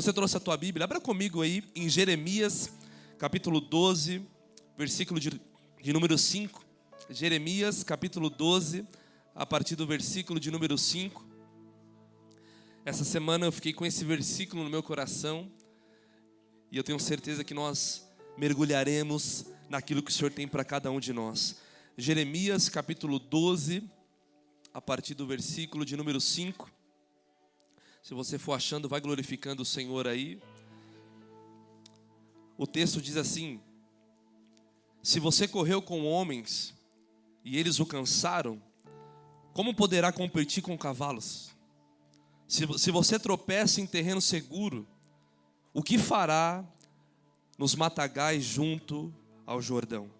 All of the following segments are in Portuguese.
Você trouxe a tua Bíblia? Abra comigo aí em Jeremias, capítulo 12, versículo de número 5. Jeremias, capítulo 12, a partir do versículo de número 5. Essa semana eu fiquei com esse versículo no meu coração e eu tenho certeza que nós mergulharemos naquilo que o Senhor tem para cada um de nós. Jeremias, capítulo 12, a partir do versículo de número 5. Se você for achando, vai glorificando o Senhor aí. O texto diz assim: se você correu com homens e eles o cansaram, como poderá competir com cavalos? Se você tropeça em terreno seguro, o que fará nos matagais junto ao Jordão?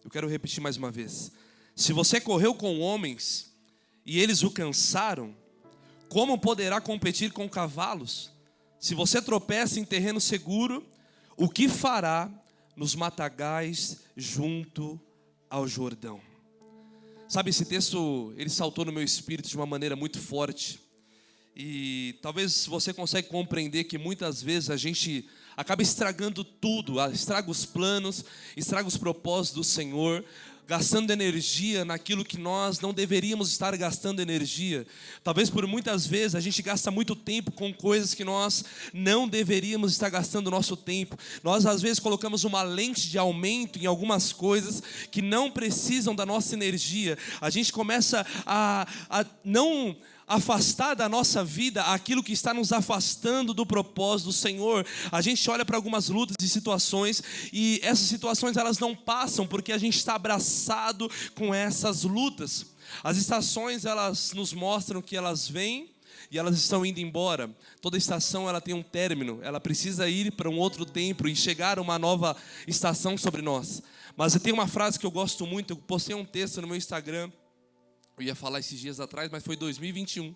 Eu quero repetir mais uma vez. Se você correu com homens e eles o cansaram, como poderá competir com cavalos? Se você tropeça em terreno seguro, o que fará nos matagais junto ao Jordão? Sabe, esse texto, ele saltou no meu espírito de uma maneira muito forte. E talvez você consiga compreender que muitas vezes a gente acaba estragando tudo, estraga os planos, estraga os propósitos do Senhor, gastando energia naquilo que nós não deveríamos estar gastando energia. Talvez por muitas vezes a gente gasta muito tempo com coisas que nós não deveríamos estar gastando nosso tempo. Nós às vezes colocamos uma lente de aumento em algumas coisas que não precisam da nossa energia. A gente começa a não afastar da nossa vida aquilo que está nos afastando do propósito do Senhor. A gente olha para algumas lutas e situações, e essas situações elas não passam porque a gente está abraçado com essas lutas. As estações elas nos mostram que elas vêm e elas estão indo embora. Toda estação ela tem um término, ela precisa ir para um outro tempo e chegar uma nova estação sobre nós. Mas eu tenho uma frase que eu gosto muito, eu postei um texto no meu Instagram. Eu ia falar esses dias atrás, mas foi 2021.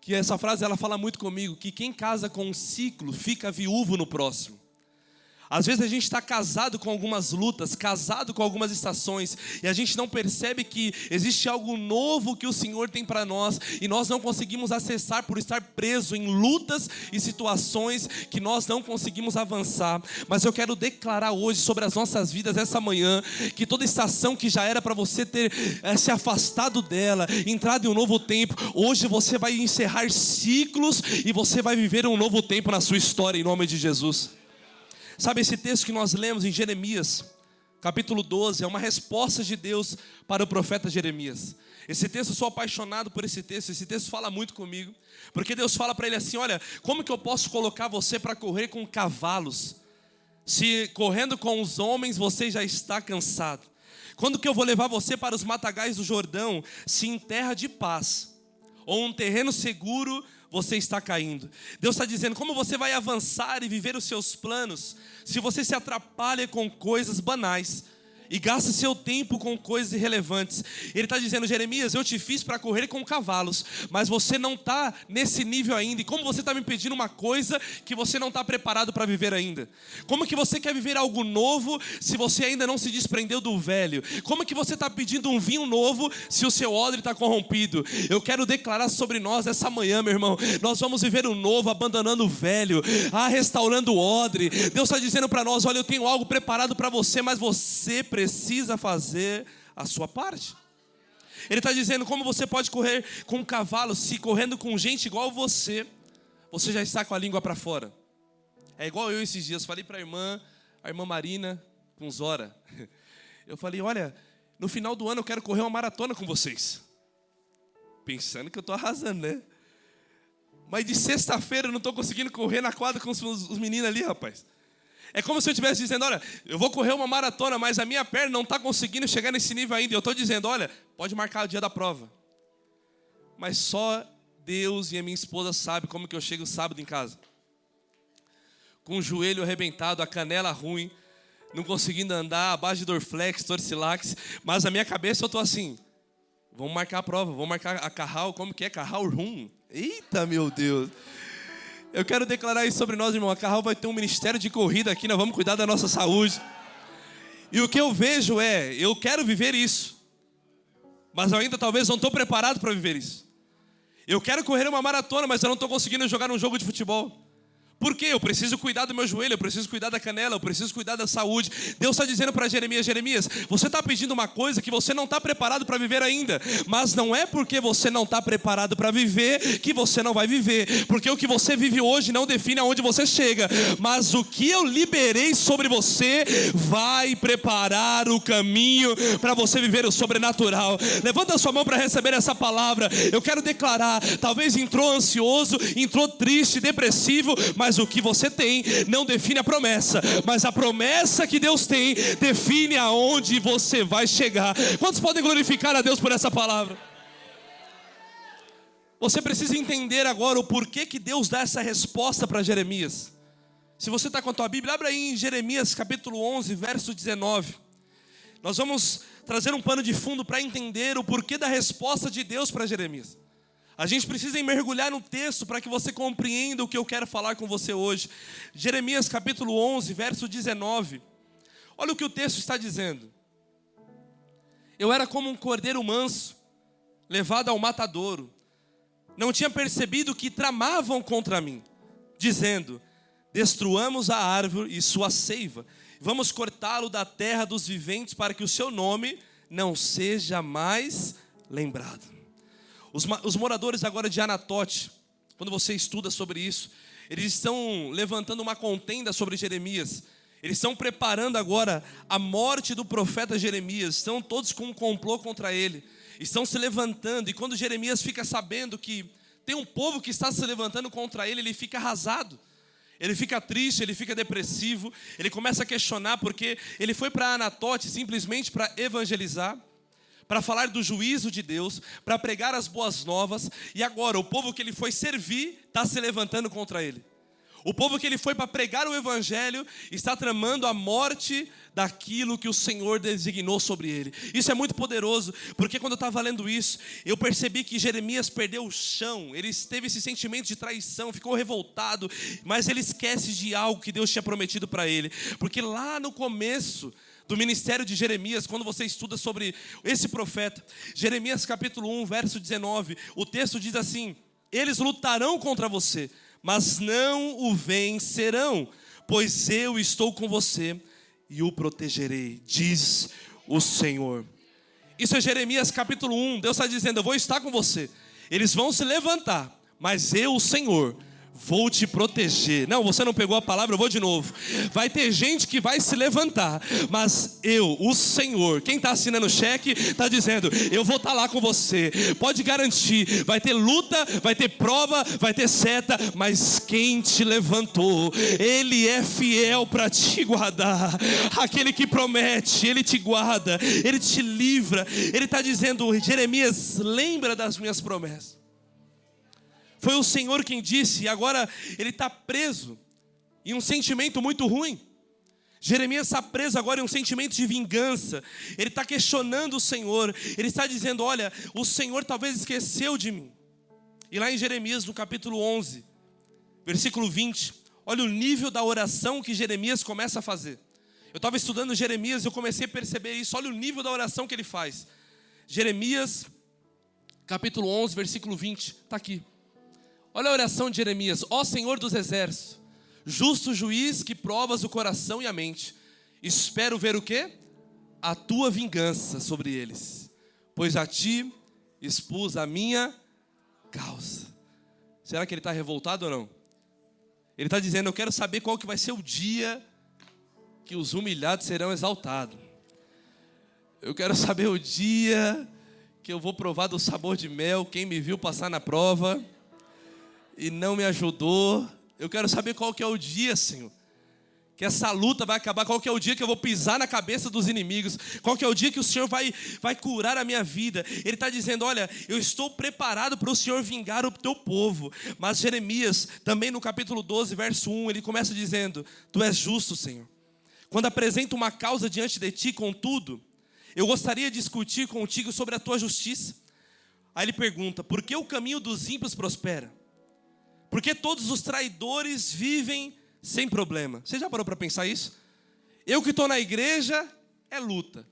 Que essa frase ela fala muito comigo, que quem casa com um ciclo fica viúvo no próximo. Às vezes a gente está casado com algumas lutas, casado com algumas estações, e a gente não percebe que existe algo novo que o Senhor tem para nós, e nós não conseguimos acessar por estar preso em lutas e situações que nós não conseguimos avançar. Mas eu quero declarar hoje sobre as nossas vidas essa manhã, que toda estação que já era para você ter se afastado dela, entrado em um novo tempo, hoje você vai encerrar ciclos e você vai viver um novo tempo na sua história, em nome de Jesus. Sabe, esse texto que nós lemos em Jeremias, capítulo 12, é uma resposta de Deus para o profeta Jeremias. Esse texto, eu sou apaixonado por esse texto fala muito comigo, porque Deus fala para ele assim: olha, como que eu posso colocar você para correr com cavalos, se correndo com os homens você já está cansado? Quando que eu vou levar você para os matagais do Jordão, se em terra de paz, ou um terreno seguro, você está caindo? Deus está dizendo, como você vai avançar e viver os seus planos se você se atrapalha com coisas banais e gasta seu tempo com coisas irrelevantes? Ele está dizendo: Jeremias, eu te fiz para correr com cavalos, mas você não está nesse nível ainda. E como você está me pedindo uma coisa que você não está preparado para viver ainda? Como que você quer viver algo novo se você ainda não se desprendeu do velho? Como que você está pedindo um vinho novo se o seu odre está corrompido? Eu quero declarar sobre nós essa manhã, meu irmão, nós vamos viver o novo, abandonando o velho, restaurando o odre. Deus está dizendo para nós: olha, eu tenho algo preparado para você, mas você precisa fazer a sua parte. Ele está dizendo, como você pode correr com um cavalo, se correndo com gente igual você já está com a língua para fora. É igual eu esses dias, falei para a irmã Marina, com Zora. Eu falei: olha, no final do ano eu quero correr uma maratona com vocês. Pensando que eu estou arrasando, né? Mas de sexta-feira eu não estou conseguindo correr na quadra com os meninos ali, rapaz. É como se eu estivesse dizendo: olha, eu vou correr uma maratona, mas a minha perna não está conseguindo chegar nesse nível ainda. Eu estou dizendo: olha, pode marcar o dia da prova. Mas só Deus e a minha esposa sabem como que eu chego sábado em casa. Com o joelho arrebentado, a canela ruim, não conseguindo andar, a base de Dorflex, Torcilax. Mas na minha cabeça eu estou assim: vamos marcar a prova, vamos marcar a Carral, como que é? Carral Rum. Eita, meu Deus. Eu quero declarar isso sobre nós, irmão. A Carral vai ter um ministério de corrida aqui, nós vamos cuidar da nossa saúde. E o que eu vejo eu quero viver isso, mas eu ainda talvez não estou preparado para viver isso. Eu quero correr uma maratona, mas eu não estou conseguindo jogar um jogo de futebol. Por quê? Eu preciso cuidar do meu joelho, eu preciso cuidar da canela, eu preciso cuidar da saúde. Deus está dizendo para Jeremias: Jeremias, você está pedindo uma coisa que você não está preparado para viver ainda. Mas não é porque você não está preparado para viver que você não vai viver. Porque o que você vive hoje não define aonde você chega. Mas o que eu liberei sobre você vai preparar o caminho para você viver o sobrenatural. Levanta a sua mão para receber essa palavra. Eu quero declarar, talvez entrou ansioso, entrou triste, depressivo, mas o que você tem não define a promessa, mas a promessa que Deus tem define aonde você vai chegar. Quantos podem glorificar a Deus por essa palavra? Você precisa entender agora o porquê que Deus dá essa resposta para Jeremias. Se você está com a tua Bíblia, abre aí em Jeremias capítulo 11, verso 19. Nós vamos trazer um pano de fundo para entender o porquê da resposta de Deus para Jeremias. A gente precisa mergulhar no texto para que você compreenda o que eu quero falar com você hoje. Jeremias capítulo 11, verso 19. Olha o que o texto está dizendo. Eu era como um cordeiro manso, levado ao matadouro. Não tinha percebido que tramavam contra mim, dizendo: destruamos a árvore e sua seiva. Vamos cortá-lo da terra dos viventes para que o seu nome não seja mais lembrado. Os moradores agora de Anatote, quando você estuda sobre isso, eles estão levantando uma contenda sobre Jeremias. Eles estão preparando agora a morte do profeta Jeremias. Estão todos com um complô contra ele. Estão se levantando. E quando Jeremias fica sabendo que tem um povo que está se levantando contra ele, ele fica arrasado. Ele fica triste, ele fica depressivo. Ele começa a questionar porque ele foi para Anatote simplesmente para evangelizar, para falar do juízo de Deus, para pregar as boas novas. E agora o povo que ele foi servir está se levantando contra ele. O povo que ele foi para pregar o evangelho está tramando a morte daquilo que o Senhor designou sobre ele. Isso é muito poderoso, porque quando eu estava lendo isso, eu percebi que Jeremias perdeu o chão. Ele teve esse sentimento de traição, ficou revoltado, mas ele esquece de algo que Deus tinha prometido para ele. Porque lá no começo do ministério de Jeremias, quando você estuda sobre esse profeta, Jeremias capítulo 1, verso 19, o texto diz assim: eles lutarão contra você, mas não o vencerão, pois eu estou com você e o protegerei, diz o Senhor. Isso é Jeremias capítulo 1, Deus está dizendo: eu vou estar com você, eles vão se levantar, mas eu, o Senhor, vou te proteger. Não, você não pegou a palavra, eu vou de novo. Vai ter gente que vai se levantar, mas eu, o Senhor, quem está assinando o cheque, está dizendo: eu vou estar lá com você. Pode garantir, vai ter luta, vai ter prova, vai ter seta, mas quem te levantou, Ele é fiel para te guardar. Aquele que promete, Ele te guarda, Ele te livra. Ele está dizendo: Jeremias, lembra das minhas promessas. Foi o Senhor quem disse, e agora ele está preso em um sentimento muito ruim. Jeremias está preso agora em um sentimento de vingança. Ele está questionando o Senhor. Ele está dizendo: olha, o Senhor talvez esqueceu de mim. E lá em Jeremias, no capítulo 11, versículo 20, olha o nível da oração que Jeremias começa a fazer. Eu estava estudando Jeremias e eu comecei a perceber isso. Olha o nível da oração que ele faz. Jeremias, capítulo 11, versículo 20, está aqui. Olha a oração de Jeremias: ó Senhor dos exércitos, justo juiz que provas o coração e a mente, espero ver o quê? A tua vingança sobre eles, pois a ti expus a minha causa. Será que ele está revoltado ou não? Ele está dizendo: eu quero saber qual que vai ser o dia que os humilhados serão exaltados. Eu quero saber o dia que eu vou provar do sabor de mel. Quem me viu passar na prova e não me ajudou, eu quero saber qual que é o dia, Senhor, que essa luta vai acabar. Qual que é o dia que eu vou pisar na cabeça dos inimigos? Qual que é o dia que o Senhor vai curar a minha vida? Ele está dizendo: olha, eu estou preparado para o Senhor vingar o teu povo. Mas Jeremias, também no capítulo 12, verso 1, ele começa dizendo: tu és justo, Senhor. Quando apresento uma causa diante de ti, contudo, eu gostaria de discutir contigo sobre a tua justiça. Aí ele pergunta: por que o caminho dos ímpios prospera? Porque todos os traidores vivem sem problema. Você já parou para pensar isso? Eu que estou na igreja, é luta.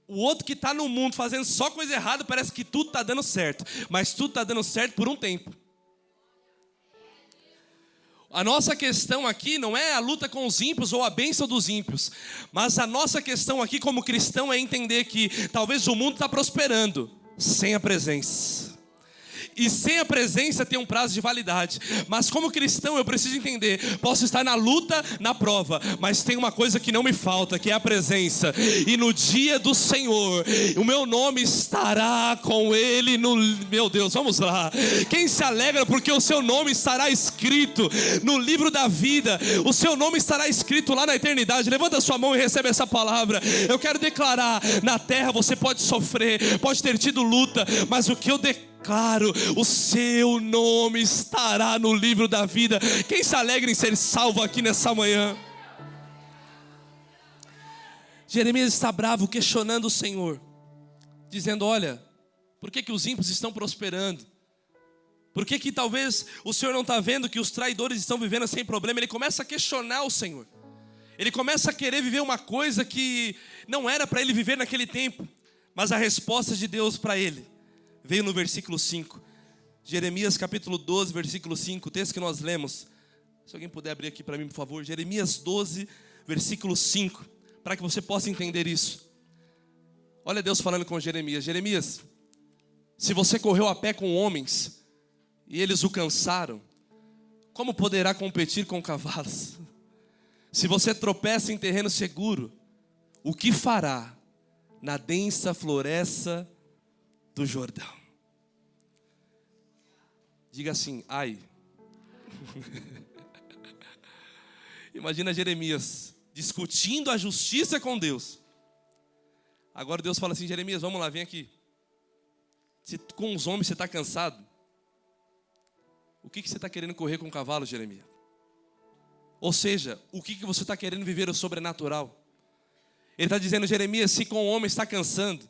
O outro que está no mundo fazendo só coisa errada, parece que tudo está dando certo. Mas tudo está dando certo por um tempo. A nossa questão aqui não é a luta com os ímpios ou a bênção dos ímpios, mas a nossa questão aqui como cristão é entender que talvez o mundo está prosperando sem a presença. E sem a presença tem um prazo de validade. Mas como cristão eu preciso entender, posso estar na luta, na prova, mas tem uma coisa que não me falta, que é a presença. E no dia do Senhor, o meu nome estará com Ele no... Meu Deus, vamos lá. Quem se alegra porque o seu nome estará escrito no livro da vida. O seu nome estará escrito lá na eternidade. Levanta a sua mão e recebe essa palavra. Eu quero declarar, na terra você pode sofrer, pode ter tido luta, mas o que eu declaro, o seu nome estará no livro da vida. Quem se alegra em ser salvo aqui nessa manhã? Jeremias está bravo, questionando o Senhor, dizendo: olha, por que os ímpios estão prosperando? Por que talvez o Senhor não está vendo que os traidores estão vivendo sem problema? Ele começa a questionar o Senhor. Ele começa a querer viver uma coisa que não era para ele viver naquele tempo. Mas a resposta de Deus para ele veio no versículo 5. Jeremias capítulo 12, versículo 5, o texto que nós lemos. Se alguém puder abrir aqui para mim, por favor. Jeremias 12, versículo 5, para que você possa entender isso. Olha Deus falando com Jeremias: Jeremias, se você correu a pé com homens e eles o cansaram, como poderá competir com cavalos? Se você tropeça em terreno seguro, o que fará na densa floresta do Jordão? Diga assim: ai. Imagina Jeremias discutindo a justiça com Deus. Agora Deus fala assim: Jeremias, vamos lá, vem aqui. Se com os homens você está cansado, o que você está querendo correr com o cavalo, Jeremias? Ou seja, o que você está querendo viver o sobrenatural? Ele está dizendo: Jeremias, se com o homem está cansando,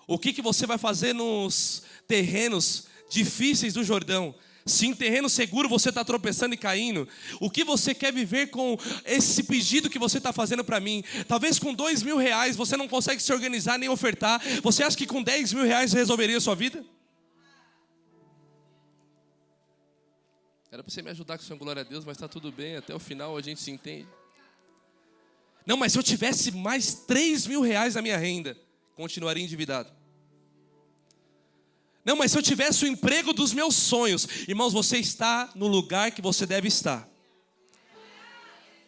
o que você vai fazer nos terrenos difíceis do Jordão? Se em terreno seguro você está tropeçando e caindo, o que você quer viver com esse pedido que você está fazendo para mim? Talvez com R$2.000 você não consegue se organizar nem ofertar. Você acha que com R$10.000 resolveria a sua vida? Era para você me ajudar com o seu glória a Deus, mas está tudo bem, até o final a gente se entende. Não, mas se eu tivesse mais R$3.000 na minha renda, continuaria endividado. Não, mas se eu tivesse o emprego dos meus sonhos. Irmãos, você está no lugar que você deve estar.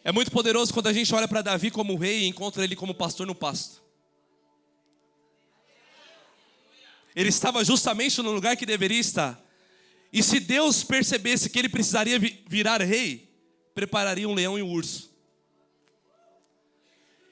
É muito poderoso quando a gente olha para Davi como rei e encontra ele como pastor no pasto. Ele estava justamente no lugar que deveria estar. E se Deus percebesse que ele precisaria virar rei, prepararia um leão e um urso.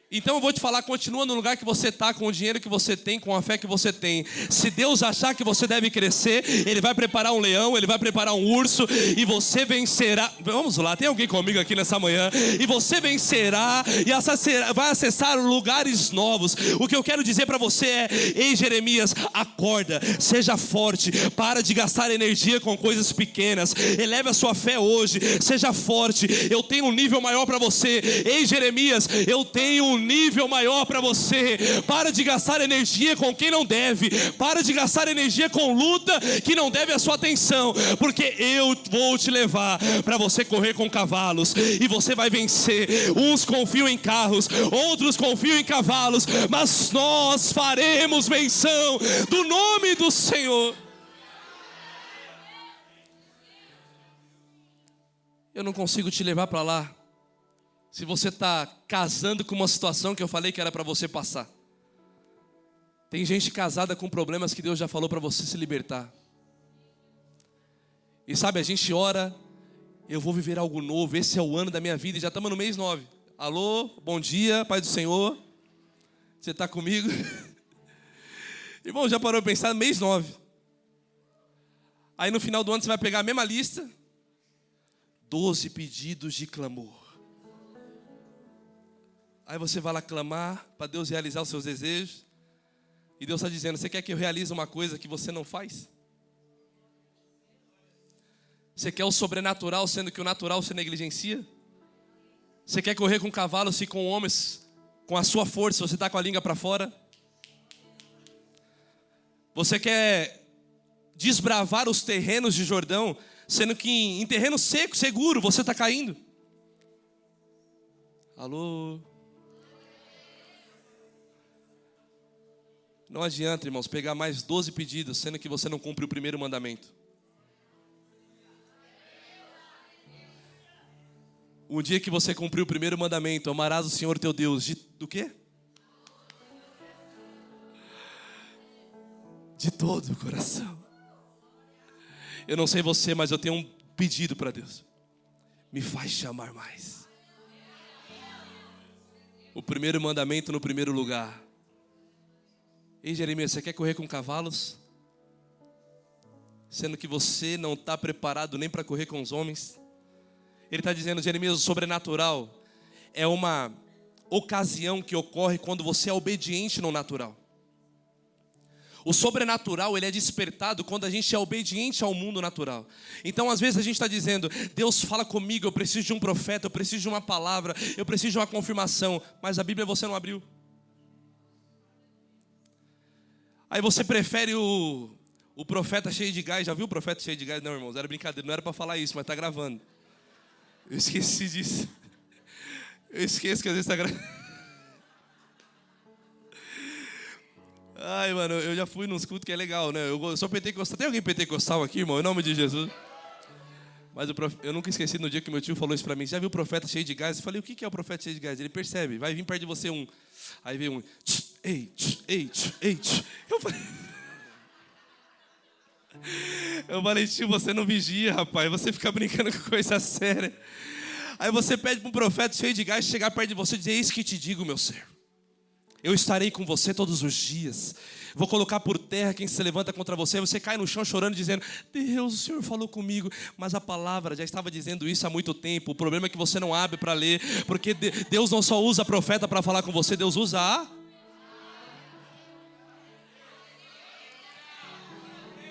Então eu vou te falar, continua no lugar que você está, com o dinheiro que você tem, com a fé que você tem. Se Deus achar que você deve crescer, Ele vai preparar um leão, Ele vai preparar um urso, e você vencerá. Vamos lá, tem alguém comigo aqui nessa manhã? E você vencerá e vai acessar lugares novos. O que eu quero dizer para você é: ei Jeremias, acorda, seja forte, para de gastar energia com coisas pequenas, eleve a sua fé hoje, seja forte, eu tenho um nível maior para você. Ei Jeremias, eu tenho um nível maior para você. Para de gastar energia com quem não deve. Para de gastar energia com luta que não deve a sua atenção, porque eu vou te levar para você correr com cavalos e você vai vencer. Uns confiam em carros, outros confiam em cavalos, mas nós faremos menção do nome do Senhor. Eu não consigo te levar para lá se você está casando com uma situação que eu falei que era para você passar. Tem gente casada com problemas que Deus já falou para você se libertar. E sabe, a gente ora: eu vou viver algo novo, esse é o ano da minha vida, e já estamos no mês 9. Alô, bom dia, Pai do Senhor. Você está comigo? Irmão, já parou para pensar? Mês 9. Aí no final do ano você vai pegar a mesma lista: 12 pedidos de clamor. Aí você vai lá clamar para Deus realizar os seus desejos. E Deus está dizendo: você quer que eu realize uma coisa que você não faz? Você quer o sobrenatural, sendo que o natural você negligencia? Você quer correr com cavalos e com homens, com a sua força, você está com a língua para fora? Você quer desbravar os terrenos de Jordão, sendo que em terreno seco, seguro, você está caindo. Alô? Não adianta, irmãos, pegar mais 12 pedidos, sendo que você não cumpre o primeiro mandamento. Um dia que você cumpriu o primeiro mandamento, amarás o Senhor teu Deus, do quê? De todo o coração. Eu não sei você, mas eu tenho um pedido para Deus. Me faz te amar mais. O primeiro mandamento no primeiro lugar. Ei, Jeremias, você quer correr com cavalos? Sendo que você não está preparado nem para correr com os homens. Ele está dizendo, Jeremias, o sobrenatural é uma ocasião que ocorre quando você é obediente no natural. O sobrenatural, ele é despertado quando a gente é obediente ao mundo natural. Então, às vezes a gente está dizendo, Deus fala comigo, eu preciso de um profeta, eu preciso de uma palavra, eu preciso de uma confirmação. Mas a Bíblia você não abriu. Aí você prefere o profeta cheio de gás. Já viu o profeta cheio de gás? Não, irmãos, era brincadeira, não era para falar isso, mas está gravando. Eu esqueci disso. Eu esqueço que às vezes está gravando. Ai, mano, eu já fui nos cultos que é legal, né? Eu sou pentecostal. Tem alguém pentecostal aqui, irmão? Em nome de Jesus. Mas eu nunca esqueci no dia que meu tio falou isso pra mim. Já viu o profeta cheio de gás? Eu falei, o que é o profeta cheio de gás? Ele percebe, vai vir perto de você um. Aí vem um. Ei. Eu falei, tio, você não vigia, rapaz. Você fica brincando com coisa séria. Aí você pede para um profeta cheio de gás chegar perto de você e dizer, eis que te digo, meu servo. Eu estarei com você todos os dias. Vou colocar por terra quem se levanta contra você. Você cai no chão chorando, dizendo, Deus, o Senhor falou comigo. Mas a palavra já estava dizendo isso há muito tempo. O problema é que você não abre para ler. Porque Deus não só usa profeta para falar com você. Deus usa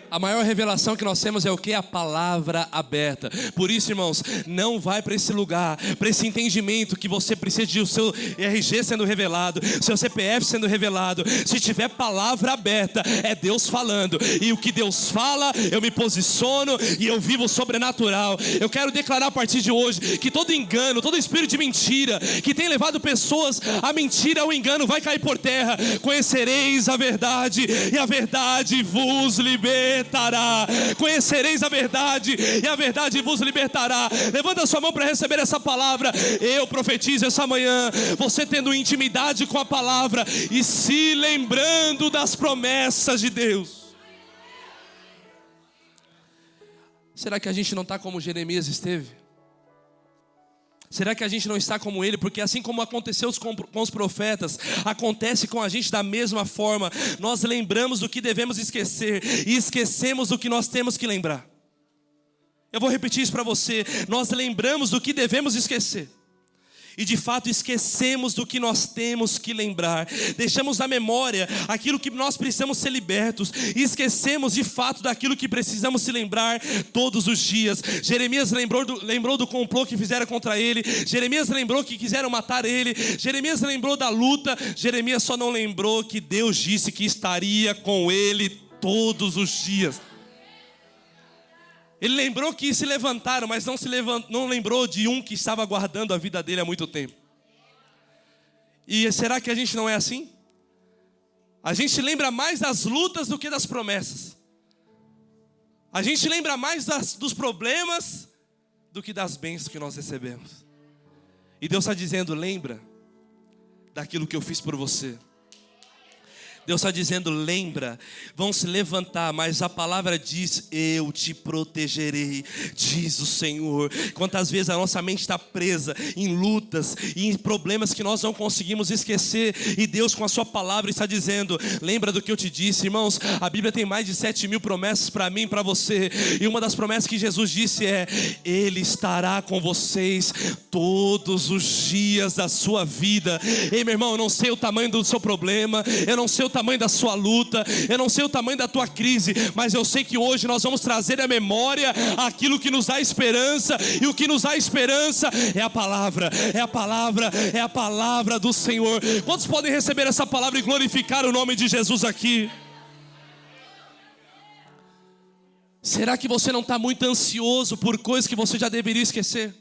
a maior revelação que nós temos é o que? A palavra aberta. Por isso, irmãos, não vai para esse lugar, para esse entendimento que você precisa de o seu RG sendo revelado, seu CPF sendo revelado. Se tiver palavra aberta, é Deus falando. E o que Deus fala, eu me posiciono e eu vivo o sobrenatural. Eu quero declarar a partir de hoje que todo engano, todo espírito de mentira que tem levado pessoas à mentira, ao engano, vai cair por terra. Conhecereis a verdade e a verdade vos libertará. Conhecereis a verdade e a verdade vos libertará. Levanta a sua mão para receber essa palavra. Eu profetizo essa manhã, você tendo intimidade com a palavra e se lembrando das promessas de Deus. Será que a gente não está como Jeremias esteve? Será que a gente não está como ele? Porque assim como aconteceu com os profetas, acontece com a gente da mesma forma. Nós lembramos do que devemos esquecer e esquecemos do que nós temos que lembrar. Eu vou repetir isso para você. Nós lembramos do que devemos esquecer e de fato esquecemos do que nós temos que lembrar. Deixamos na memória aquilo que nós precisamos ser libertos e esquecemos de fato daquilo que precisamos se lembrar todos os dias. Jeremias lembrou do complô que fizeram contra ele. Jeremias lembrou que quiseram matar ele. Jeremias lembrou da luta. Jeremias só não lembrou que Deus disse que estaria com ele todos os dias. Ele lembrou que se levantaram, mas não lembrou de um que estava guardando a vida dele há muito tempo. E será que a gente não é assim? A gente lembra mais das lutas do que das promessas. A gente lembra mais dos problemas do que das bênçãos que nós recebemos. E Deus está dizendo, lembra daquilo que eu fiz por você. Deus está dizendo, lembra, vão se levantar, mas a palavra diz, eu te protegerei, diz o Senhor. Quantas vezes a nossa mente está presa em lutas e em problemas que nós não conseguimos esquecer, e Deus com a sua palavra está dizendo, lembra do que eu te disse. Irmãos, a Bíblia tem mais de 7.000 promessas para mim e para você, e uma das promessas que Jesus disse é, Ele estará com vocês todos os dias da sua vida. Ei, meu irmão, eu não sei o tamanho do seu problema, eu não sei o tamanho da sua luta, eu não sei o tamanho da tua crise, mas eu sei que hoje nós vamos trazer à memória aquilo que nos dá esperança, e o que nos dá esperança é a palavra, é a palavra, é a palavra do Senhor. Quantos podem receber essa palavra e glorificar o nome de Jesus aqui? Será que você não está muito ansioso por coisas que você já deveria esquecer?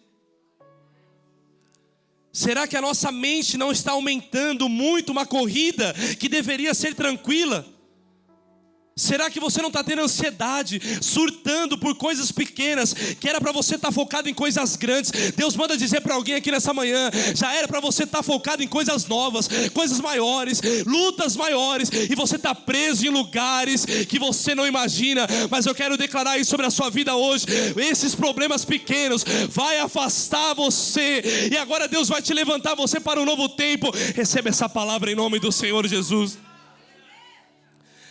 Será que a nossa mente não está aumentando muito uma corrida que deveria ser tranquila? Será que você não está tendo ansiedade, surtando por coisas pequenas, que era para você estar focado em coisas grandes? Deus manda dizer para alguém aqui nessa manhã, já era para você estar focado em coisas novas, coisas maiores, lutas maiores, e você está preso em lugares que você não imagina. Mas eu quero declarar isso sobre a sua vida hoje: esses problemas pequenos vai afastar você, e agora Deus vai te levantar você para um novo tempo. Receba essa palavra em nome do Senhor Jesus.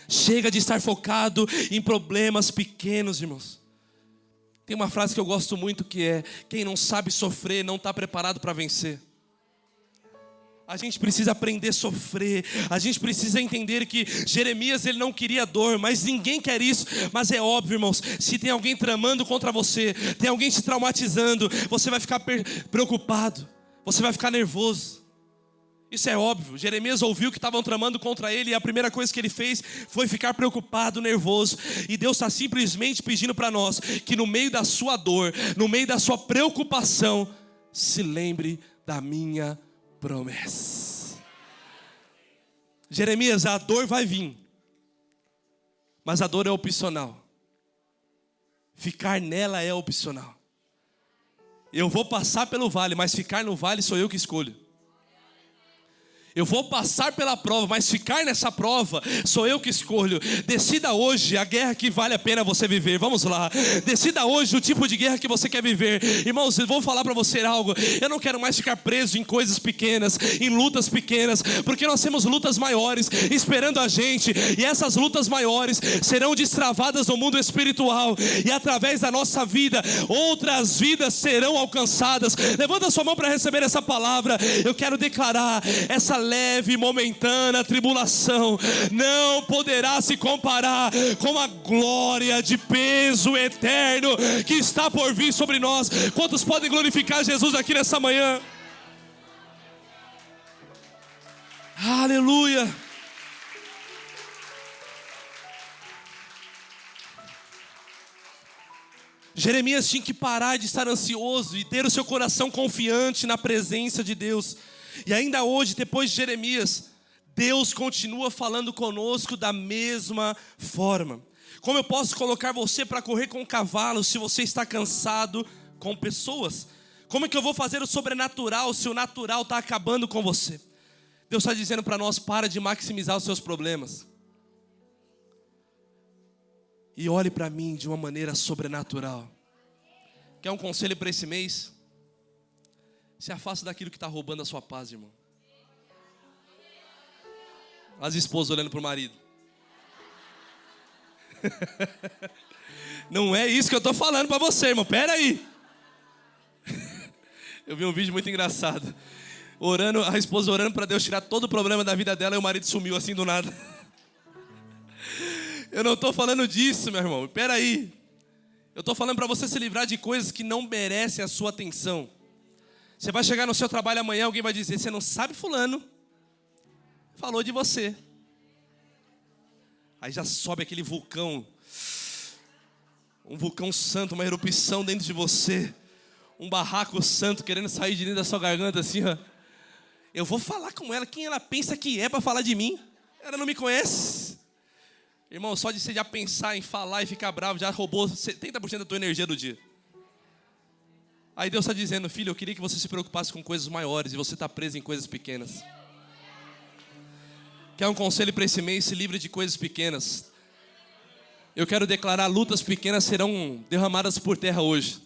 Chega de estar focado em problemas pequenos, irmãos. Tem uma frase que eu gosto muito que é: quem não sabe sofrer não está preparado para vencer. A gente precisa aprender a sofrer. A gente precisa entender que Jeremias, ele não queria dor, mas ninguém quer isso. Mas é óbvio, irmãos, se tem alguém tramando contra você, tem alguém te traumatizando, você vai ficar preocupado, você vai ficar nervoso. Isso é óbvio. Jeremias ouviu que estavam tramando contra ele, e a primeira coisa que ele fez foi ficar preocupado, nervoso. E Deus está simplesmente pedindo para nós que no meio da sua dor, no meio da sua preocupação, se lembre da minha promessa. Jeremias, a dor vai vir, mas a dor é opcional. Ficar nela é opcional. Eu vou passar pelo vale, mas ficar no vale sou eu que escolho. Eu vou passar pela prova, mas ficar nessa prova sou eu que escolho. Decida hoje a guerra que vale a pena você viver. Vamos lá. Decida hoje o tipo de guerra que você quer viver. Irmãos, eu vou falar para você algo. Eu não quero mais ficar preso em coisas pequenas, em lutas pequenas, porque nós temos lutas maiores esperando a gente. E essas lutas maiores serão destravadas no mundo espiritual. E através da nossa vida, outras vidas serão alcançadas. Levanta sua mão para receber essa palavra. Eu quero declarar: essa leve e momentânea tribulação não poderá se comparar com a glória de peso eterno que está por vir sobre nós. Quantos podem glorificar Jesus aqui nessa manhã? Aleluia. Jeremias tinha que parar de estar ansioso e ter o seu coração confiante na presença de Deus. E ainda hoje, depois de Jeremias, Deus continua falando conosco da mesma forma. Como eu posso colocar você para correr com cavalos se você está cansado com pessoas? Como é que eu vou fazer o sobrenatural se o natural está acabando com você? Deus está dizendo para nós: para de maximizar os seus problemas e olhe para mim de uma maneira sobrenatural. Quer um conselho para esse mês? Se afasta daquilo que está roubando a sua paz, irmão. As esposas olhando para o marido. Não é isso que eu estou falando para você, irmão. Pera aí. Eu vi um vídeo muito engraçado. A esposa orando para Deus tirar todo o problema da vida dela, e o marido sumiu assim do nada. Eu não estou falando disso, meu irmão. Pera aí. Eu estou falando para você se livrar de coisas que não merecem a sua atenção. Você vai chegar no seu trabalho amanhã, alguém vai dizer: você não sabe, fulano falou de você. Aí já sobe aquele vulcão, um vulcão santo, uma erupção dentro de você, um barraco santo querendo sair de dentro da sua garganta assim, ó. Eu vou falar com ela, quem ela pensa que é para falar de mim? Ela não me conhece. Irmão, só de você já pensar em falar e ficar bravo, já roubou 70% da tua energia do dia. Aí Deus está dizendo: filho, eu queria que você se preocupasse com coisas maiores, e você está preso em coisas pequenas. Quer um conselho para esse mês? Se livre de coisas pequenas. Eu quero declarar: lutas pequenas serão derramadas por terra hoje.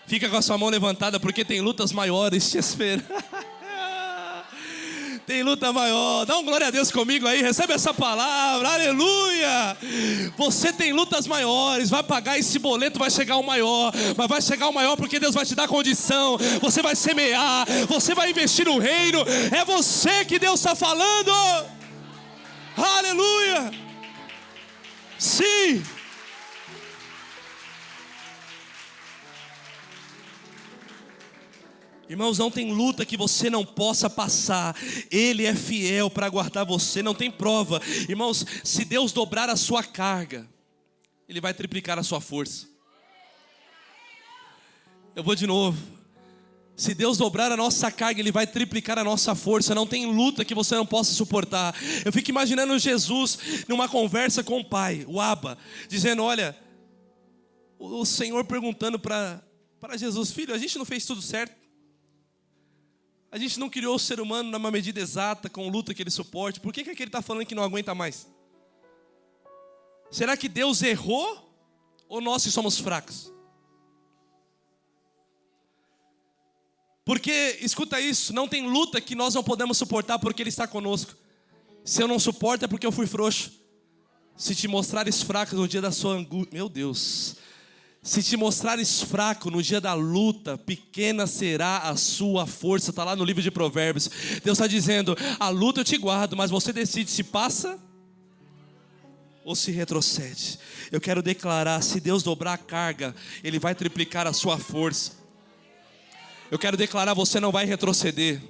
Fica com a sua mão levantada, porque tem lutas maiores te esperando. Tem luta maior. Dá um glória a Deus comigo aí. Recebe essa palavra. Aleluia. Você tem lutas maiores. Vai pagar esse boleto, vai chegar o maior. Mas vai chegar o maior porque Deus vai te dar condição. Você vai semear. Você vai investir no reino. É você que Deus está falando. Aleluia. Sim. Irmãos, não tem luta que você não possa passar. Ele é fiel para guardar você. Não tem prova. Irmãos, se Deus dobrar a sua carga, Ele vai triplicar a sua força. Eu vou de novo. Se Deus dobrar a nossa carga, Ele vai triplicar a nossa força. Não tem luta que você não possa suportar. Eu fico imaginando Jesus numa conversa com o Pai, o Abba, dizendo, olha, o Senhor perguntando para Jesus, filho, a gente não fez tudo certo? A gente não criou o ser humano numa medida exata, com luta que ele suporte. Por que ele está falando que não aguenta mais? Será que Deus errou? Ou nós que somos fracos? Porque, escuta isso, não tem luta que nós não podemos suportar porque Ele está conosco. Se eu não suporto é porque eu fui frouxo. Se te mostrares fraco no dia da sua angústia, meu Deus... Se te mostrares fraco no dia da luta, pequena será a sua força. Está lá no livro de Provérbios. Deus está dizendo, a luta eu te guardo, mas você decide se passa ou se retrocede. Eu quero declarar, se Deus dobrar a carga, Ele vai triplicar a sua força. Eu quero declarar, você não vai retroceder.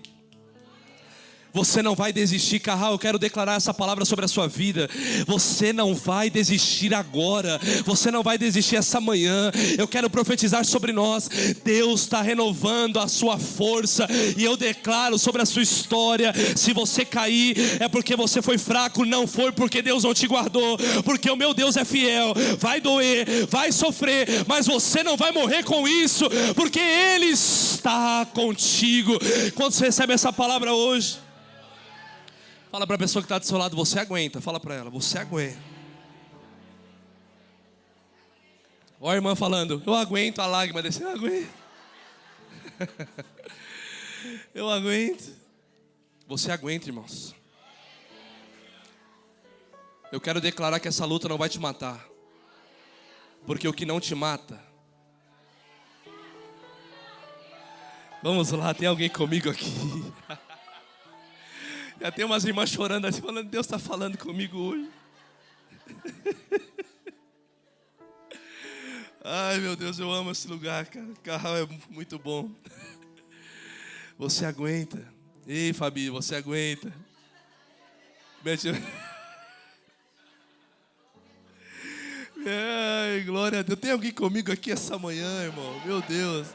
Você não vai desistir, Carral, eu quero declarar essa palavra sobre a sua vida. Você não vai desistir agora. Você não vai desistir essa manhã. Eu quero profetizar sobre nós. Deus está renovando a sua força. E eu declaro sobre a sua história. Se você cair, é porque você foi fraco. Não foi porque Deus não te guardou. Porque o meu Deus é fiel. Vai doer, vai sofrer, mas você não vai morrer com isso, porque Ele está contigo. Quando você recebe essa palavra hoje, fala para a pessoa que está do seu lado, você aguenta. Fala para ela, você aguenta. Ó a irmã falando, eu aguento a lágrima desse, eu aguento. Eu aguento. Você aguenta, irmãos. Eu quero declarar que essa luta não vai te matar. Porque o que não te mata... Vamos lá, tem alguém comigo aqui? Já tem umas irmãs chorando assim, falando, Deus está falando comigo hoje. Ai, meu Deus, eu amo esse lugar, cara. O carro é muito bom. Você aguenta. Ei, Fabi, você aguenta. Ai, glória a Deus. Tem alguém comigo aqui essa manhã, irmão? Meu Deus.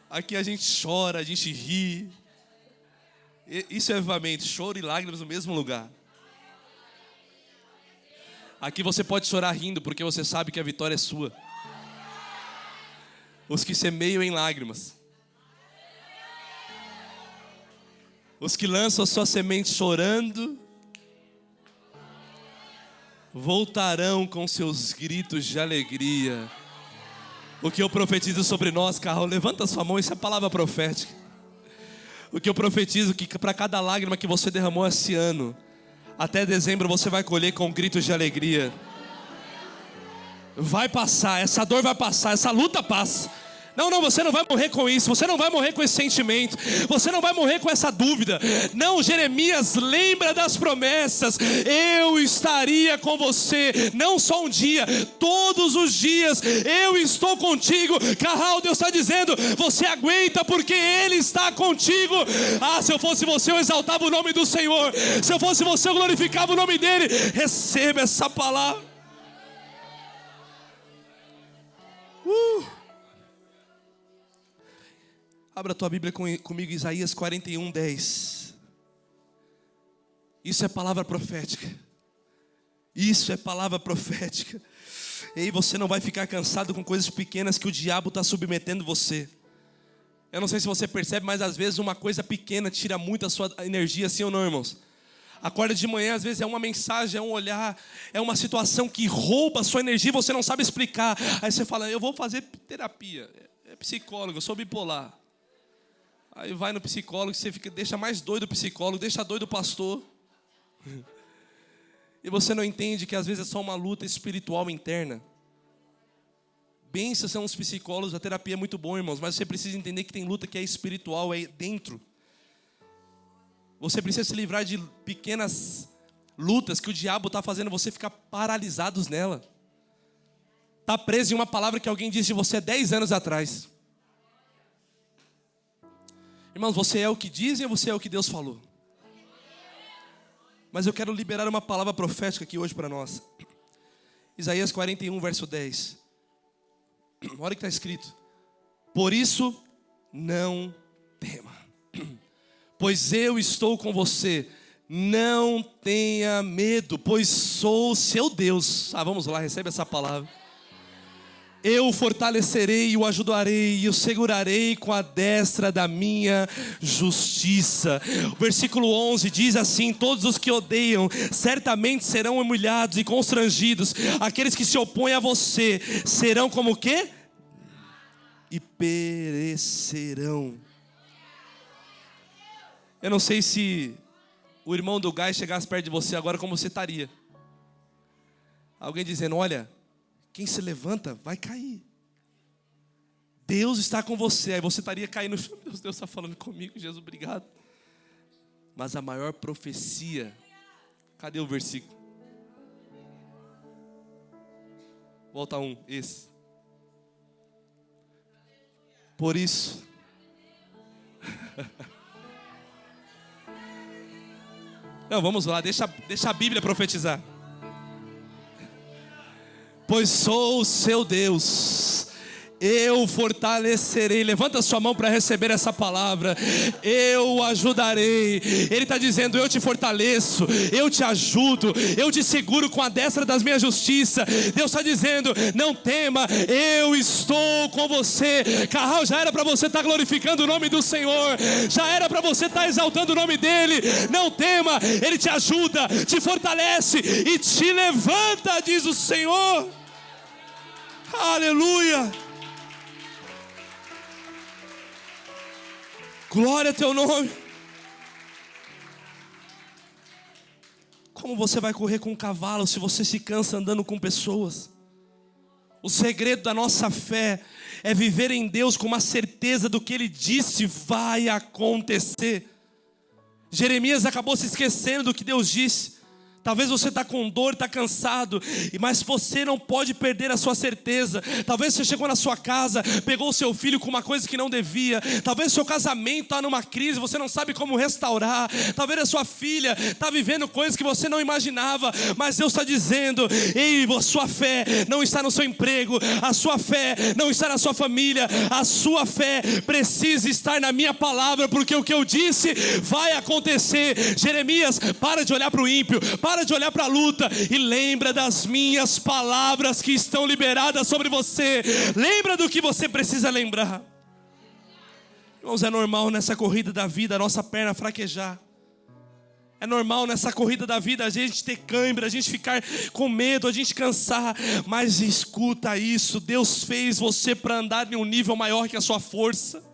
Aqui a gente chora, a gente ri. Isso é avivamento, choro e lágrimas no mesmo lugar. Aqui você pode chorar rindo, porque você sabe que a vitória é sua. Os que semeiam em lágrimas, os que lançam a sua semente chorando, voltarão com seus gritos de alegria. O que eu profetizo sobre nós, Carol, levanta sua mão, isso é palavra profética. O que eu profetizo que para cada lágrima que você derramou esse ano, até dezembro você vai colher com gritos de alegria. Vai passar, essa dor vai passar, essa luta passa. Não, você não vai morrer com isso. Você não vai morrer com esse sentimento. Você não vai morrer com essa dúvida. Não, Jeremias lembra das promessas. Eu estaria com você, não só um dia, todos os dias eu estou contigo. Carral, Deus está dizendo, você aguenta porque Ele está contigo. Ah, se eu fosse você, eu exaltava o nome do Senhor. Se eu fosse você, eu glorificava o nome dEle. Receba essa palavra. Abra a tua Bíblia comigo, Isaías 41, 10. Isso é palavra profética. Isso é palavra profética. E você não vai ficar cansado com coisas pequenas que o diabo está submetendo você. Eu não sei se você percebe, mas às vezes uma coisa pequena tira muito a sua energia, sim ou não, irmãos? Acorda de manhã, às vezes é uma mensagem, é um olhar, é uma situação que rouba a sua energia e você não sabe explicar. Aí você fala, eu vou fazer terapia, é psicólogo, eu sou bipolar. Aí vai no psicólogo, você deixa mais doido o psicólogo, deixa doido o pastor. E você não entende que às vezes é só uma luta espiritual interna. Benção são os psicólogos, a terapia é muito bom, irmãos, mas você precisa entender que tem luta que é espiritual, é dentro. Você precisa se livrar de pequenas lutas que o diabo está fazendo você ficar paralisados nela. Está preso em uma palavra que alguém disse de você há 10 anos atrás. Irmãos, você é o que dizem ou você é o que Deus falou? Mas eu quero liberar uma palavra profética aqui hoje para nós. Isaías 41, verso 10. Olha o que está escrito. Por isso, não tema, pois eu estou com você. Não tenha medo, pois sou seu Deus. Vamos lá, recebe essa palavra. Eu o fortalecerei e o ajudarei e o segurarei com a destra da minha justiça. O versículo 11 diz assim: todos os que odeiam certamente serão humilhados e constrangidos. Aqueles que se opõem a você serão como o quê? E perecerão. Eu não sei se o irmão do gás chegasse perto de você agora, como você estaria. Alguém dizendo: olha, quem se levanta vai cair. Deus está com você. Aí você estaria caindo no chão. Deus está falando comigo, Jesus, obrigado. Mas a maior profecia, cadê o versículo? Volta esse. Por isso. Não, vamos lá, deixa a Bíblia profetizar. Pois sou o seu Deus, eu fortalecerei. Levanta sua mão para receber essa palavra. Eu o ajudarei. Ele está dizendo: eu te fortaleço, eu te ajudo, eu te seguro com a destra das minhas justiças. Deus está dizendo: não tema, eu estou com você. Carral, já era para você estar glorificando o nome do Senhor, já era para você estar exaltando o nome dEle. Não tema, Ele te ajuda, te fortalece e te levanta, diz o Senhor. Aleluia. Glória a teu nome. Como você vai correr com um cavalo se você se cansa andando com pessoas? O segredo da nossa fé é viver em Deus com uma certeza do que Ele disse vai acontecer. Jeremias acabou se esquecendo do que Deus disse. Talvez você está com dor, está cansado, mas você não pode perder a sua certeza. Talvez você chegou na sua casa, pegou o seu filho com uma coisa que não devia. Talvez o seu casamento está numa crise, você não sabe como restaurar. Talvez a sua filha está vivendo coisas que você não imaginava. Mas Deus está dizendo: ei, a sua fé não está no seu emprego, a sua fé não está na sua família, a sua fé precisa estar na minha palavra, porque o que eu disse vai acontecer. Jeremias, para de olhar para o ímpio, para de olhar para a luta e lembra das minhas palavras que estão liberadas sobre você. Lembra do que você precisa lembrar. Irmãos, é normal nessa corrida da vida a nossa perna fraquejar. É normal nessa corrida da vida a gente ter cãibra, a gente ficar com medo, a gente cansar. Mas escuta isso: Deus fez você para andar em um nível maior que a sua força.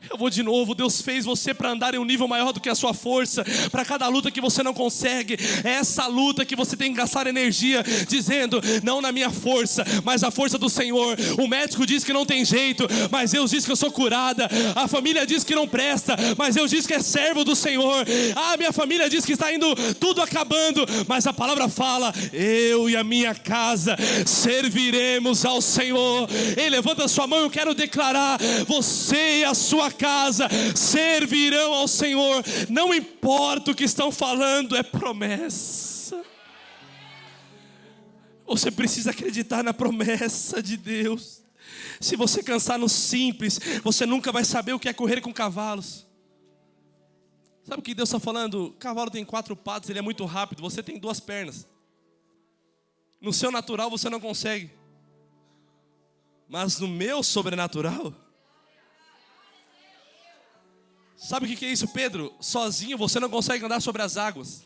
Eu vou de novo: Deus fez você para andar em um nível maior do que a sua força. Para cada luta que você não consegue, é essa luta que você tem que gastar energia, dizendo: não na minha força, mas a força do Senhor. O médico diz que não tem jeito, mas Deus diz que eu sou curada. A família diz que não presta, mas Deus diz que é servo do Senhor. Minha família diz que está indo tudo acabando, mas a palavra fala: eu e a minha casa serviremos ao Senhor. Ei, levanta a sua mão, eu quero declarar: você e a sua casa servirão ao Senhor. Não importa o que estão falando, é promessa. Você precisa acreditar na promessa de Deus. Se você cansar no simples, você nunca vai saber o que é correr com cavalos. Sabe o que Deus está falando? O cavalo tem 4 patas, ele é muito rápido, você tem 2 pernas. No seu natural você não consegue, mas no meu sobrenatural. Sabe o que é isso, Pedro? Sozinho você não consegue andar sobre as águas,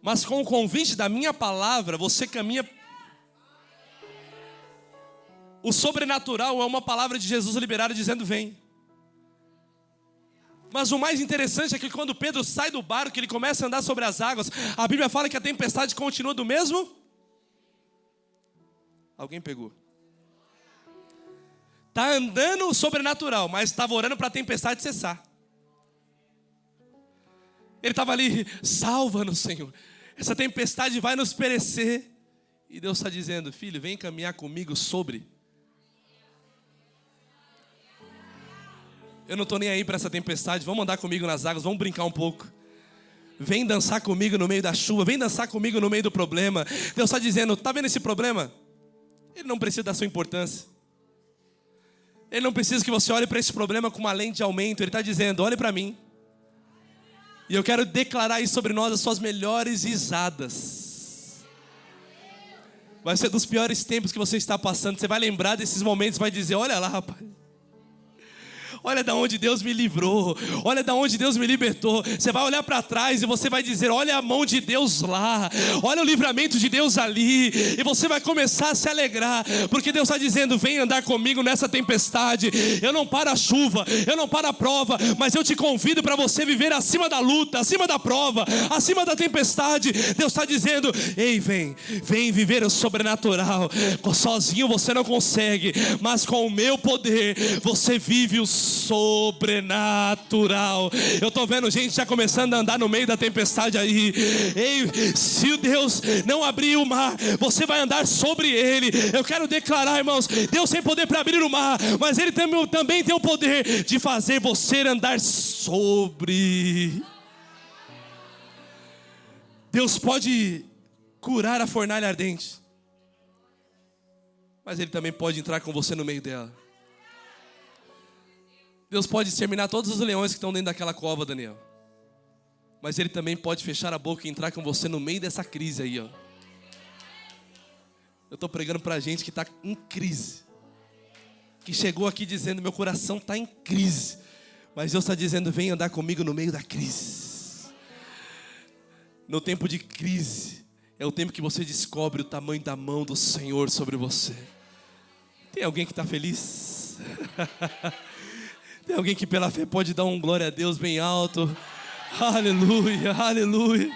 mas com o convite da minha palavra você caminha. O sobrenatural é uma palavra de Jesus liberada dizendo: vem. Mas o mais interessante é que quando Pedro sai do barco, ele começa a andar sobre as águas, a Bíblia fala que a tempestade continua do mesmo. Alguém pegou? Está andando sobrenatural, mas estava orando para a tempestade cessar. Ele estava ali: salva-nos, Senhor, essa tempestade vai nos perecer. E Deus está dizendo: filho, vem caminhar comigo sobre. Eu não estou nem aí para essa tempestade, vamos andar comigo nas águas, vamos brincar um pouco. Vem dançar comigo no meio da chuva, vem dançar comigo no meio do problema. Deus está dizendo, está vendo esse problema? Ele não precisa da sua importância. Ele não precisa que você olhe para esse problema com uma lente de aumento. Ele está dizendo, olhe para mim. E eu quero declarar isso sobre nós, as suas melhores risadas. Vai ser dos piores tempos que você está passando. Você vai lembrar desses momentos e vai dizer, olha lá, rapaz. Olha da onde Deus me livrou. Olha da onde Deus me libertou. Você vai olhar para trás e você vai dizer, olha a mão de Deus lá. Olha o livramento de Deus ali. E você vai começar a se alegrar. Porque Deus está dizendo, vem andar comigo nessa tempestade. Eu não paro a chuva, eu não paro a prova. Mas eu te convido para você viver acima da luta, acima da prova, acima da tempestade. Deus está dizendo, ei, vem viver o sobrenatural. Sozinho você não consegue. Mas com o meu poder você vive o sobrenatural. Eu estou vendo gente já começando a andar no meio da tempestade aí. Ei, se o Deus não abrir o mar, você vai andar sobre ele. Eu quero declarar, irmãos, Deus tem poder para abrir o mar, mas ele também tem o poder de fazer você andar sobre. Deus pode curar a fornalha ardente, mas ele também pode entrar com você no meio dela. Deus pode exterminar todos os leões que estão dentro daquela cova, Daniel. Mas ele também pode fechar a boca e entrar com você no meio dessa crise aí, ó. Eu estou pregando para gente que está em crise. Que chegou aqui dizendo, meu coração está em crise. Mas Deus está dizendo, vem andar comigo no meio da crise. No tempo de crise, é o tempo que você descobre o tamanho da mão do Senhor sobre você. Tem alguém que está feliz? Tem alguém que pela fé pode dar um glória a Deus bem alto? Aleluia, aleluia.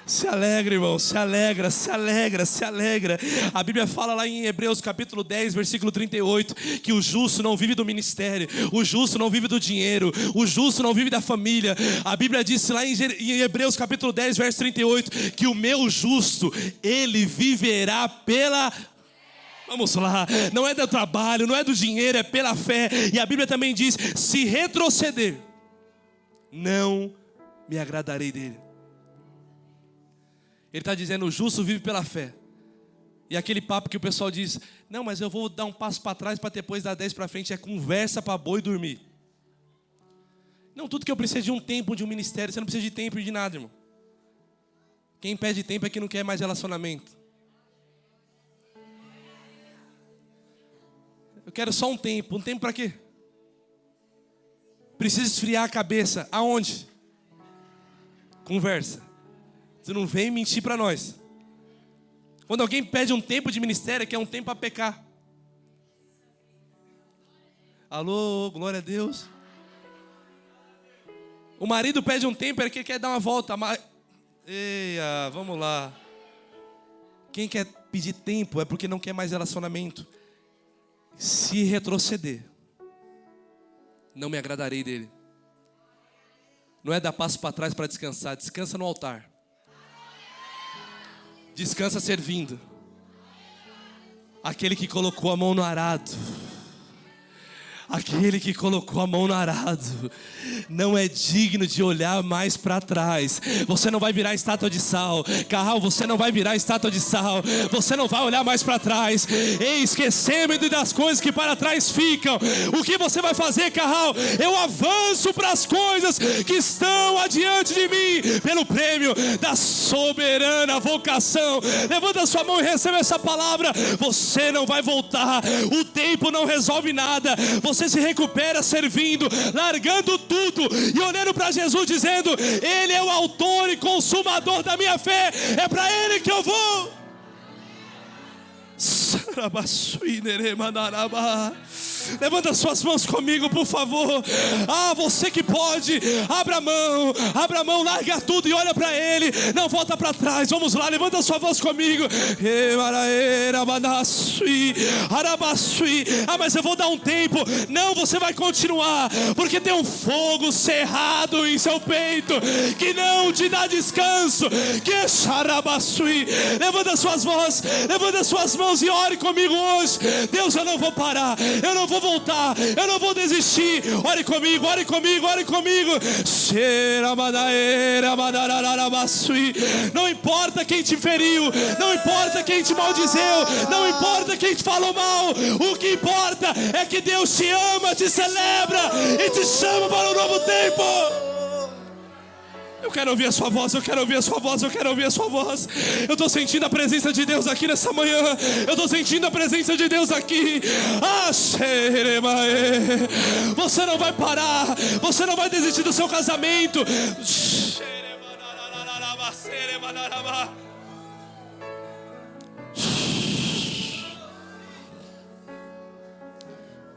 Se alegra, irmão, se alegra, se alegra, se alegra. A Bíblia fala lá em Hebreus capítulo 10, versículo 38, que o justo não vive do ministério, o justo não vive do dinheiro, o justo não vive da família. A Bíblia disse lá em Hebreus capítulo 10, verso 38, que o meu justo, ele viverá pela... Vamos lá, não é do trabalho, não é do dinheiro, é pela fé. E a Bíblia também diz, se retroceder, não me agradarei dele. Ele está dizendo, o justo vive pela fé. E aquele papo que o pessoal diz, não, mas eu vou dar um passo para trás para depois dar 10 para frente, é conversa para boi dormir. Não, tudo que eu preciso de um tempo, de um ministério, você não precisa de tempo de nada, irmão. Quem pede tempo é que não quer mais relacionamento. Eu quero só um tempo para quê? Precisa esfriar a cabeça, aonde? Conversa. Você não vem mentir para nós. Quando alguém pede um tempo de ministério, que é um tempo para pecar. Alô, glória a Deus. O marido pede um tempo, é que quer dar uma volta. Eia, vamos lá. Quem quer pedir tempo é porque não quer mais relacionamento. Se retroceder, não me agradarei dele. Não é dar passo para trás para descansar. Descansa no altar. Descansa servindo. Aquele que colocou a mão no arado. Aquele que colocou a mão no arado não é digno de olhar mais para trás. Você não vai virar estátua de sal. Carral, você não vai virar estátua de sal. Você não vai olhar mais para trás. Ei, esquecendo das coisas que para trás ficam. O que você vai fazer, Carral? Eu avanço para as coisas que estão adiante de mim, pelo prêmio da soberana vocação. Levanta a sua mão e receba essa palavra. Você não vai voltar. O tempo não resolve nada. Você se recupera servindo, largando tudo e olhando para Jesus dizendo, Ele é o autor e consumador da minha fé, é para Ele que eu vou. Levanta suas mãos comigo, por favor. Você que pode, abra a mão, larga tudo e olha para Ele. Não volta para trás, vamos lá, levanta sua voz comigo. Mas eu vou dar um tempo. Não, você vai continuar, porque tem um fogo cerrado em seu peito, que não te dá descanso. Levanta suas vozes, levanta suas mãos e ore comigo hoje. Deus, eu não vou parar, eu não vou voltar, eu não vou desistir. Ore comigo, ore comigo, ore comigo. Não importa quem te feriu, não importa quem te maldizeu, não importa quem te falou mal. O que importa é que Deus te ama, te celebra e te chama para um novo tempo. Eu quero ouvir a sua voz, eu quero ouvir a sua voz, eu quero ouvir a sua voz. Eu estou sentindo a presença de Deus aqui nessa manhã. Eu estou sentindo a presença de Deus aqui. Você não vai parar, você não vai desistir do seu casamento.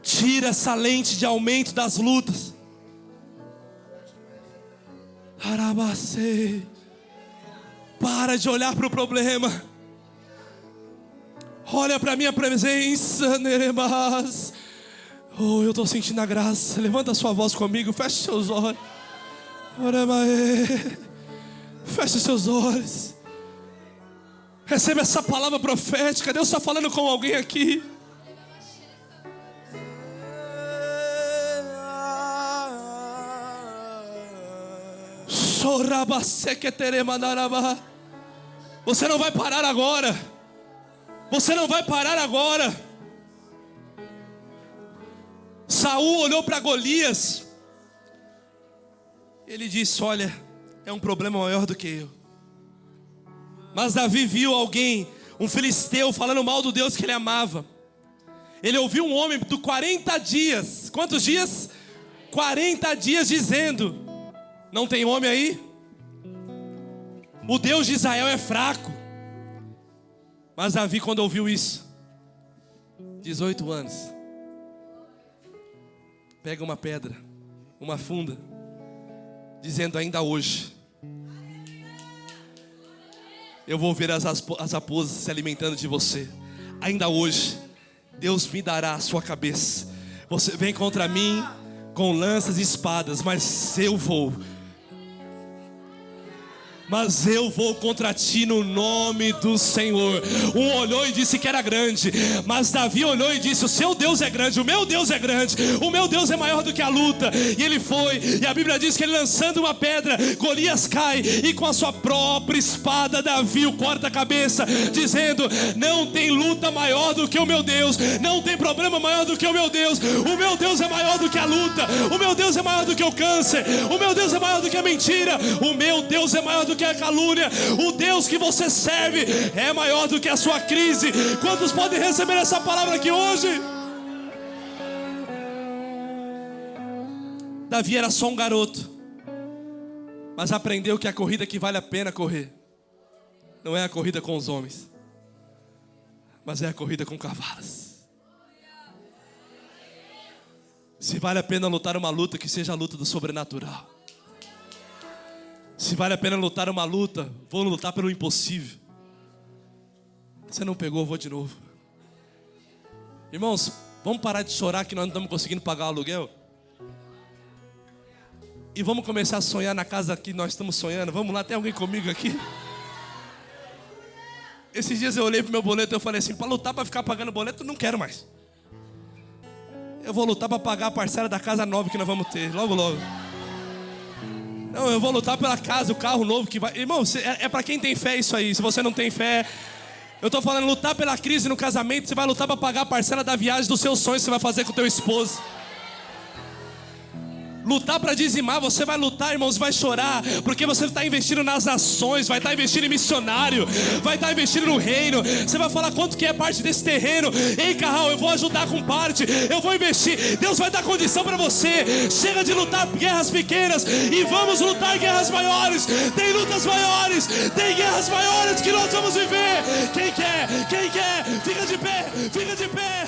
Tira essa lente de aumento das lutas. Para de olhar para o problema. Olha para a minha presença. Oh, eu estou sentindo a graça. Levanta a sua voz comigo. Feche seus olhos. Feche seus olhos. Receba essa palavra profética. Deus está falando com alguém aqui. Você não vai parar agora. Você não vai parar agora. Saul olhou para Golias. Ele disse: olha, é um problema maior do que eu. Mas Davi viu alguém, um filisteu, falando mal do Deus que ele amava. Ele ouviu um homem por 40 dias. Quantos dias? 40 dias dizendo: não tem homem aí? O Deus de Israel é fraco. Mas Davi, quando ouviu isso, 18 anos, pega uma pedra, uma funda, dizendo: ainda hoje eu vou ver as raposas se alimentando de você. Ainda hoje Deus me dará a sua cabeça. Você vem contra mim com lanças e espadas, mas eu vou contra ti no nome do Senhor. Um olhou e disse que era grande, mas Davi olhou e disse: o seu Deus é grande, o meu Deus é grande, o meu Deus é maior do que a luta. E ele foi, e a Bíblia diz que ele, lançando uma pedra, Golias cai, e com a sua própria espada Davi o corta a cabeça, dizendo: não tem luta maior do que o meu Deus, não tem problema maior do que o meu Deus. O meu Deus é maior do que a luta, o meu Deus é maior do que o câncer, o meu Deus é maior do que a mentira, o meu Deus é maior do que a calúnia. O Deus que você serve é maior do que a sua crise. Quantos podem receber essa palavra aqui hoje? Davi era só um garoto, mas aprendeu que a corrida que vale a pena correr não é a corrida com os homens, mas é a corrida com cavalos. Se vale a pena lutar uma luta, que seja a luta do sobrenatural. Se vale a pena lutar uma luta, vou lutar pelo impossível. Você não pegou, vou de novo. Irmãos, vamos parar de chorar que nós não estamos conseguindo pagar o aluguel. E vamos começar a sonhar na casa que nós estamos sonhando. Vamos lá, tem alguém comigo aqui? Esses dias eu olhei para o meu boleto e eu falei assim: para lutar para ficar pagando boleto, não quero mais. Eu vou lutar para pagar a parcela da casa nova que nós vamos ter, logo logo. Não, eu vou lutar pela casa, o carro novo que vai... Irmão, é para quem tem fé isso aí. Se você não tem fé, eu estou falando, lutar pela crise no casamento. Você vai lutar para pagar a parcela da viagem dos seus sonhos que você vai fazer com o teu esposo. Lutar para dizimar, você vai lutar, irmãos, vai chorar, porque você está investindo nas nações, vai estar investindo em missionário, vai estar investindo no reino. Você vai falar: quanto que é parte desse terreno? Ei, Carral, eu vou ajudar com parte, eu vou investir. Deus vai dar condição para você. Chega de lutar guerras pequenas e vamos lutar guerras maiores. Tem lutas maiores, tem guerras maiores que nós vamos viver. Quem quer? Fica de pé, fica de pé.